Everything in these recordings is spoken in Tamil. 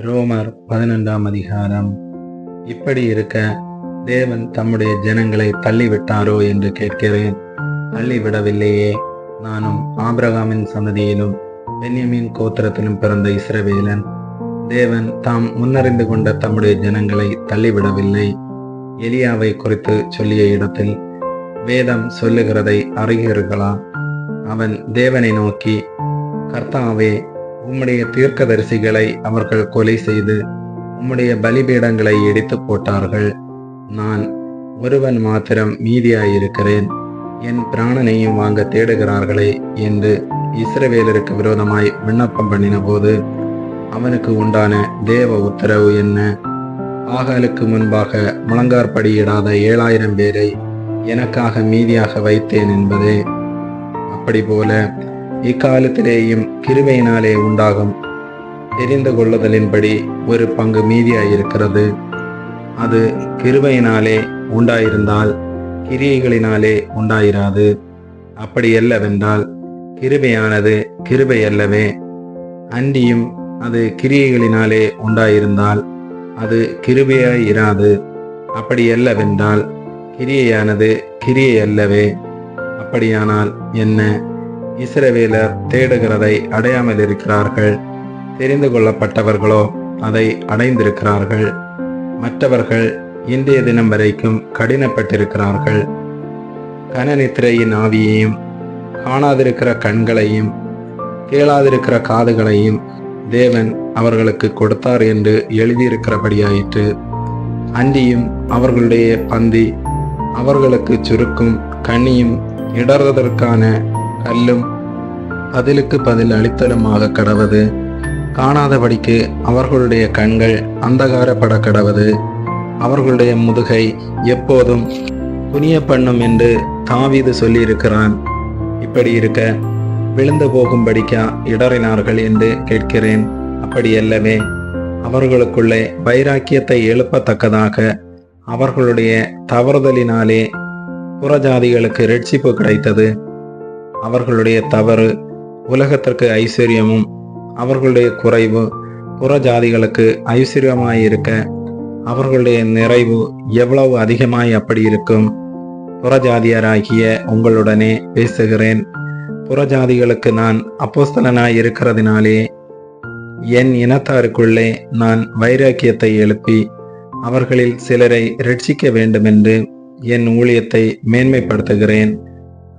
ரோமர் 11ஆம் அதிகாரம். இப்படி இருக்க தேவன் தம்முடைய ஜனங்களை தள்ளிவிட்டாரோ என்று கேட்கிறேன். தள்ளிவிடவில்லையே. நானும் ஆபிரகாமின் சந்ததியிலும் பென்யமீன் கோத்திரத்திலும் பிறந்த இஸ்ரவேலன். தேவன் தாம் முன்னறிந்து கொண்ட தம்முடைய ஜனங்களை தள்ளிவிடவில்லை. எலியாவை குறித்து சொல்லிய இடத்தில் வேதம் சொல்லுகிறதை அறிகிறீர்களா? அவன் தேவனை நோக்கி, கர்த்தாவே, உம்முடைய தீர்க்கதரிசிகளை அவர்கள் கொலை செய்து உம்முடைய பலிபீடங்களை இடித்து போட்டார்கள். நான் ஒருவன் மாத்திரம் மீதியாயிருக்கிறேன். என் பிராணனையும் வாங்க தேடுகிறார்களே என்று இஸ்ரவேலருக்கு விரோதமாய் விண்ணப்பம் பண்ணின போது அவனுக்கு உண்டான தேவ உத்தரவு என்ன? ஆகாலுக்கு முன்பாக முழங்கார்படியிடாத 7000 பேரை எனக்காக மீதியாக வைத்தேன் என்பதே. அப்படி போல இக்காலத்திலேயும் கிருபையினாலே உண்டாகும் தெரிந்து கொள்ளுதலின்படி ஒரு பங்கு மீதியாயிருக்கிறது. அது கிருபையினாலே உண்டாயிருந்தால் கிரியைகளினாலே உண்டாயிராது. அப்படி அல்லவென்றால் கிருபையானது கிருபை அல்லவே. அன்றியும் அது கிரியைகளினாலே உண்டாயிருந்தால் அது கிருபையாய் இராது. அப்படி அல்லவென்றால் கிரியையானது கிரியை அல்லவே. அப்படியானால் என்ன? இஸ்ரவேலர் தேடுகிறதை அடையாமல் இருக்கிறார்கள். தெரிந்து கொள்ளப்பட்டவர்களோ அதை அடைந்திருக்கிறார்கள். மற்றவர்கள் இன்றைய தினம் வரைக்கும் கடினப்பட்டிருக்கிறார்கள். கனநித்திரையின் ஆவியையும் காணாதிருக்கிற கண்களையும் கேளாதிருக்கிற காதுகளையும் தேவன் அவர்களுக்கு கொடுத்தார் என்று எழுதியிருக்கிறபடியாயிற்று. அன்றியும் அவர்களுடைய பந்தி அவர்களுக்கு சுருக்கும் கண்ணியும் இடறுவதற்கான கல்லும் பதிலுக்கு பதில் அளித்தலுமாக கடவது. காணாதபடிக்கு அவர்களுடைய கண்கள் அந்தகாரப்பட கடவது. அவர்களுடைய முதுகை எப்போதும் குனிய பண்ணும் என்று தாவீது சொல்லியிருக்கிறான். இப்படி இருக்க விழுந்து போகும்படிக்கா இடறினார்கள் என்று கேட்கிறேன். அப்படி அல்லவே. அவர்களுக்குள்ளே வைராக்கியத்தை எழுப்பத்தக்கதாக அவர்களுடைய தவறுதலினாலே புறஜாதிகளுக்கு இரட்சிப்பு கிடைத்தது. அவர்களுடைய தவறு உலகத்திற்கு ஐஸ்வர்யமும் அவர்களுடைய குறைவு புறஜாதிகளுக்கு ஐஸ்வர்யமாயிருக்க அவர்களுடைய நிறைவு எவ்வளவு அதிகமாய் அப்படி இருக்கும். புறஜாதியராகிய உங்களுடனே பேசுகிறேன். புறஜாதிகளுக்கு நான் அப்போஸ்தலனாய் இருக்கிறதினாலே என் இனத்தாருக்குள்ளே நான் வைராக்கியத்தை எழுப்பி அவர்களில் சிலரை இரட்சிக்க வேண்டுமென்று என் ஊழியத்தை மேன்மைப்படுத்துகிறேன்.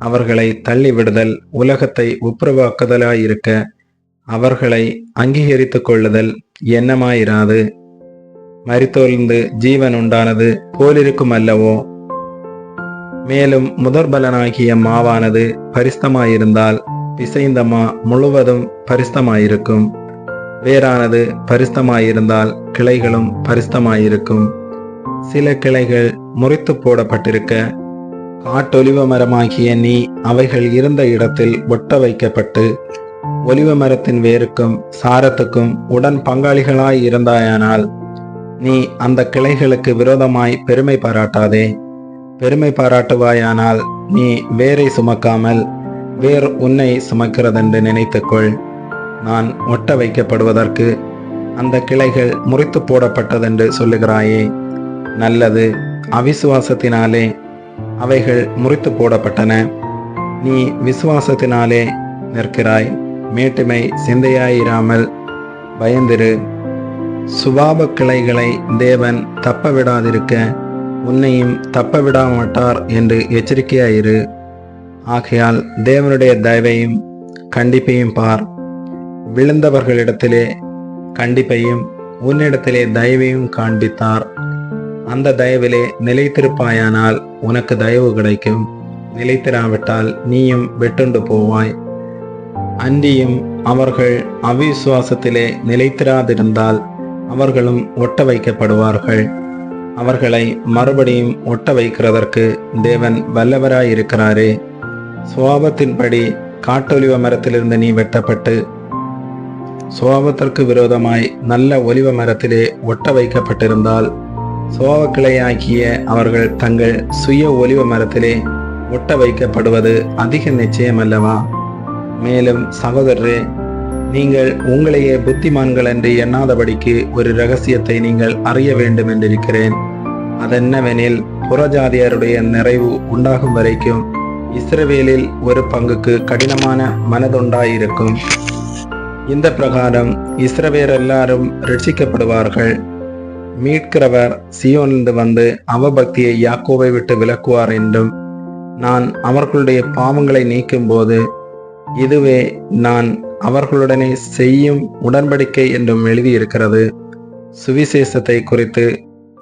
அவர்களை தள்ளிவிடுதல் உலகத்தை ஒப்புரவாக்குதலாயிருக்க அவர்களை அங்கீகரித்து கொள்ளுதல் எண்ணமாயிராது. மரித்தோர்ந்து ஜீவன் உண்டானது போலிருக்கும் அல்லவோ? மேலும் முதற்பலனாகிய மாவானது பரிஸ்தமாயிருந்தால் பிசைந்த மா முழுவதும் பரிஸ்தமாயிருக்கும். வேரானது பரிஸ்தமாயிருந்தால் கிளைகளும் பரிஸ்தமாயிருக்கும். சில கிளைகள் முறித்து போடப்பட்டிருக்க காட்டொலிவ மரமாகிய நீ அவைகள் இருந்த இடத்தில் ஒட்ட வைக்கப்பட்டு ஒலிவ மரத்தின் வேருக்கும் சாரத்துக்கும் உடன் பங்காளிகளாய் இருந்தாயானால் நீ அந்த கிளைகளுக்கு விரோதமாய் பெருமை பாராட்டாதே. பெருமை பாராட்டுவாயானால் நீ வேரை சுமக்காமல் வேர் உன்னை சுமக்கிறதென்று நினைத்துக்கொள். நான் ஒட்ட வைக்கப்படுவதற்கு அந்த கிளைகள் முறித்து போடப்பட்டதென்று சொல்லுகிறாயே. நல்லது. அவிசுவாசத்தினாலே அவைகள் முறித்து போடப்பட்டன. நீ விசுவாசத்தினாலே நிற்கிறாய். மேட்டுமை சிந்தையாயிராமல் பயந்திரு. சுபாவ கிளைகளை தேவன் தப்ப விடாதிருக்க உன்னையும் தப்ப விடாமாட்டார் என்று எச்சரிக்கையாயிரு. ஆகையால் தேவனுடைய தயவையும் கண்டிப்பையும் பார். விழுந்தவர்களிடத்திலே கண்டிப்பையும் உன்னிடத்திலே தயவையும் காண்பித்தார். அந்த தயவிலே நிலைத்திருப்பாயானால் உனக்கு தயவு கிடைக்கும். நிலைத்திராவிட்டால் நீயும் வெட்டுண்டு போவாய். அன்றியும் அவர்கள் அவிசுவாசத்திலே நிலைத்திராதிருந்தால் அவர்களும் ஒட்ட வைக்கப்படுவார்கள். அவர்களை மறுபடியும் ஒட்ட வைக்கிறதற்கு தேவன் வல்லவராயிருக்கிறாரே. சுவாபத்தின்படி காட்டொலிவ மரத்திலிருந்து நீ வெட்டப்பட்டு சுவாபத்திற்கு விரோதமாய் நல்ல ஒலிவ மரத்திலே ஒட்ட வைக்கப்பட்டிருந்தால் சுவாவக்கிளையாக்கிய அவர்கள் தங்கள் சுய ஒலிவ மரத்திலே ஒட்ட வைக்கப்படுவது அதிக நிச்சயமல்லவா? மேலும் சகோதரரே, நீங்கள் உங்களையே புத்திமான்கள் என்று எண்ணாதபடிக்கு ஒரு இரகசியத்தை நீங்கள் அறிய வேண்டும் என்றிருக்கிறேன். அதென்னவெனில், புறஜாதியருடைய நிறைவு உண்டாகும் வரைக்கும் இஸ்ரவேலில் ஒரு பங்குக்கு கடினமான மனதுண்டாயிருக்கும். இந்த பிரகாரம் இஸ்ரவேல் எல்லாரும் ரட்சிக்கப்படுவார்கள். மீட்கிறவர் சீயோனிலிருந்து வந்து அவபக்தியை யாக்கோபை விட்டு விலக்குவார் என்றும், நான் அவர்களுடைய பாவங்களை நீக்கும்போது இதுவே நான் அவர்களுடனே செய்யும் உடன்படிக்கை என்றும் எழுதியிருக்கிறது. சுவிசேஷத்தை குறித்து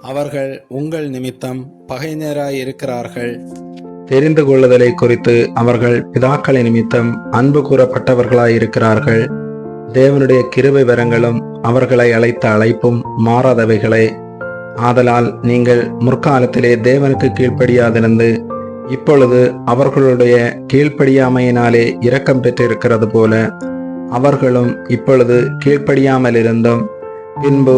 அவர்கள் உங்கள் நிமித்தம் பகைஞராயிருக்கிறார்கள். தெரிந்து கொள்ளுதலை குறித்து அவர்கள் பிதாக்களை நிமித்தம் அன்பு கூறப்பட்டவர்களாயிருக்கிறார்கள். தேவனுடைய கிருபை வரங்களும் அவர்களை அழைத்த அழைப்பும் மாறாதவைகளே. ஆதலால் நீங்கள் முற்காலத்திலே தேவனுக்கு கீழ்ப்படியாதிருந்து இப்பொழுது அவர்களுடைய கீழ்ப்படியாமையினாலே இரக்கம் பெற்றிருக்கிறது போல, அவர்களும் இப்பொழுது கீழ்ப்படியாமலிருந்தும் பின்பு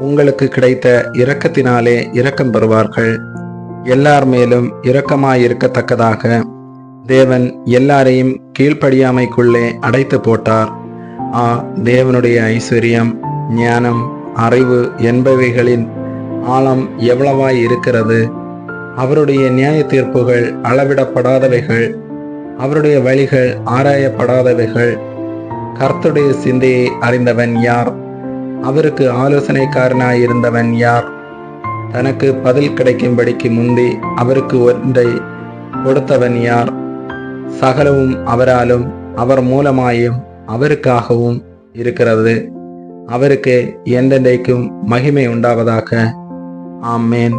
உங்களுக்கு கிடைத்த இரக்கத்தினாலே இரக்கம் பெறுவார்கள். எல்லார் மேலும் இரக்கமாயிருக்கத்தக்கதாக தேவன் எல்லாரையும் கீழ்ப்படியாமைக்குள்ளே அடைத்து போட்டார். தேவனுடைய ஐஸ்வர்யம், ஞானம், அறிவு என்பவைகளின் ஆழம் எவ்வளவாய் இருக்கிறது! அவருடைய நியாய தீர்ப்புகள் அளவிடப்படாதவைகள், அவருடைய வழிகள் ஆராயப்படாதவைகள். கர்த்தருடைய சிந்தையை அறிந்தவன் யார்? அவருக்கு ஆலோசனைக்காரனாயிருந்தவன் யார்? தனக்கு பதில் கிடைக்கும்படிக்கு முந்தி அவருக்கு ஒன்றை கொடுத்தவன் யார்? சகலவும் அவராலும் அவர் மூலமாயும் அவருக்காகவும் இருக்கிறது. அவருக்கு என்றென்றைக்கும் மகிமை உண்டாவதாக. ஆமென்.